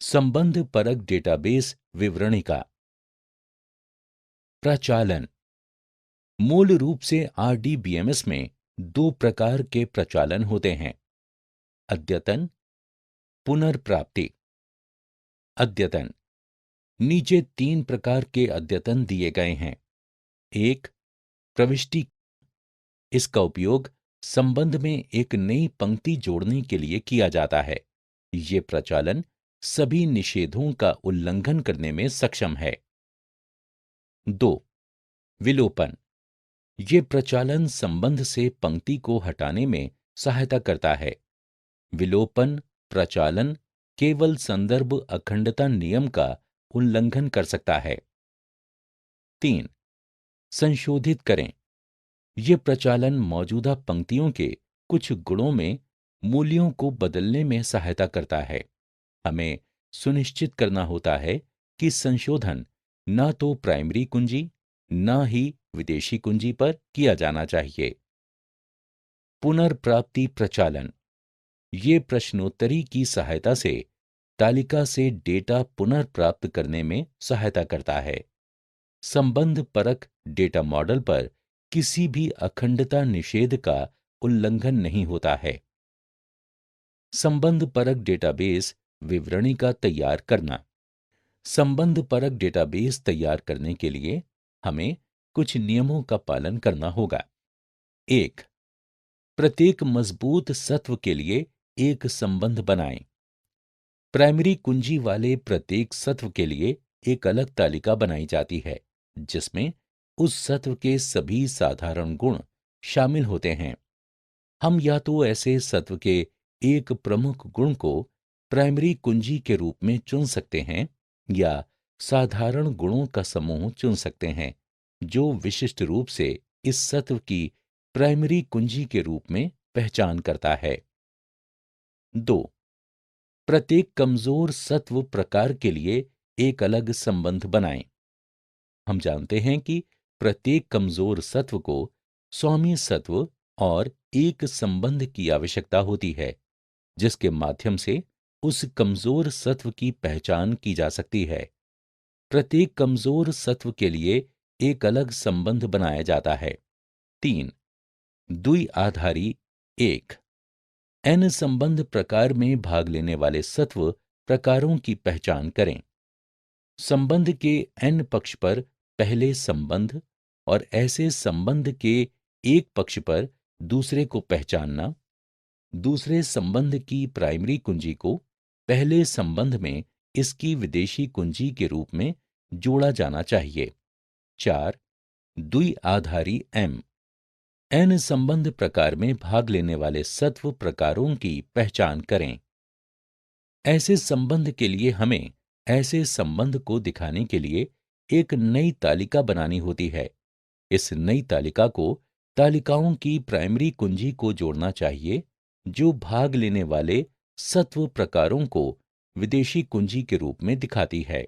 संबंध परक डेटाबेस विवरणिका। प्रचालन। मूल रूप से आरडीबीएमएस में दो प्रकार के प्रचालन होते हैं: अद्यतन, पुनर्प्राप्ति। अद्यतन। नीचे तीन प्रकार के अद्यतन दिए गए हैं। एक, प्रविष्टि। इसका उपयोग संबंध में एक नई पंक्ति जोड़ने के लिए किया जाता है। ये प्रचालन सभी निषेधों का उल्लंघन करने में सक्षम है। 2. विलोपन। ये प्रचालन संबंध से पंक्ति को हटाने में सहायता करता है। विलोपन प्रचालन केवल संदर्भ अखंडता नियम का उल्लंघन कर सकता है। 3. संशोधित करें। ये प्रचालन मौजूदा पंक्तियों के कुछ गुणों में मूल्यों को बदलने में सहायता करता है। हमें सुनिश्चित करना होता है कि संशोधन न तो प्राइमरी कुंजी न ही विदेशी कुंजी पर किया जाना चाहिए। पुनर्प्राप्ति प्रचालन। ये प्रश्नोत्तरी की सहायता से तालिका से डेटा पुनर्प्राप्त करने में सहायता करता है। संबंध परक डेटा मॉडल पर किसी भी अखंडता निषेध का उल्लंघन नहीं होता है। संबंध परक डेटाबेस विवरणिका तैयार करना। संबंध परक डेटाबेस तैयार करने के लिए हमें कुछ नियमों का पालन करना होगा। 1. प्रत्येक मजबूत सत्व के लिए एक संबंध बनाएं। प्राइमरी कुंजी वाले प्रत्येक सत्व के लिए एक अलग तालिका बनाई जाती है जिसमें उस सत्व के सभी साधारण गुण शामिल होते हैं। हम या तो ऐसे सत्व के एक प्रमुख गुण को प्राइमरी कुंजी के रूप में चुन सकते हैं या साधारण गुणों का समूह चुन सकते हैं जो विशिष्ट रूप से इस सत्व की प्राइमरी कुंजी के रूप में पहचान करता है। 2. प्रत्येक कमजोर सत्व प्रकार के लिए एक अलग संबंध बनाएं। हम जानते हैं कि प्रत्येक कमजोर सत्व को स्वामी सत्व और एक संबंध की आवश्यकता होती है जिसके माध्यम से उस कमजोर सत्व की पहचान की जा सकती है। प्रत्येक कमजोर सत्व के लिए एक अलग संबंध बनाया जाता है। 3. द्विआधारी 1. n संबंध प्रकार में भाग लेने वाले सत्व प्रकारों की पहचान करें। संबंध के n पक्ष पर पहले संबंध और ऐसे संबंध के एक पक्ष पर दूसरे को पहचानना। दूसरे संबंध की प्राइमरी कुंजी को पहले संबंध में इसकी विदेशी कुंजी के रूप में जोड़ा जाना चाहिए। 4. द्विआधारी m. n संबंध प्रकार में भाग लेने वाले सत्व प्रकारों की पहचान करें। ऐसे संबंध के लिए हमें ऐसे संबंध को दिखाने के लिए एक नई तालिका बनानी होती है। इस नई तालिका को तालिकाओं की प्राइमरी कुंजी को जोड़ना चाहिए जो भाग लेने वाले सत्व प्रकारों को विदेशी कुंजी के रूप में दिखाती है।